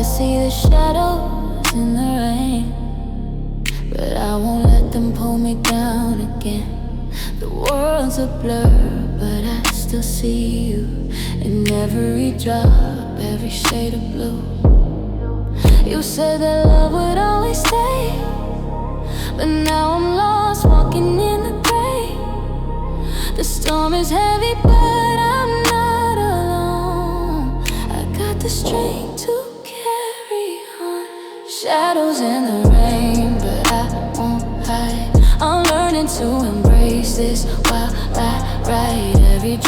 see the shadows in the rain, but I won't let them pull me down again. The world's a blur, but I still see you in every drop, every shade of blue. You said that love would always stay, but now I'm lost, walking in the gray. The storm is heavy, but I'm not alone. I got the strength to carry on. Shadows in the rain, but I won't hide. I'm learning to embrace this while I ride.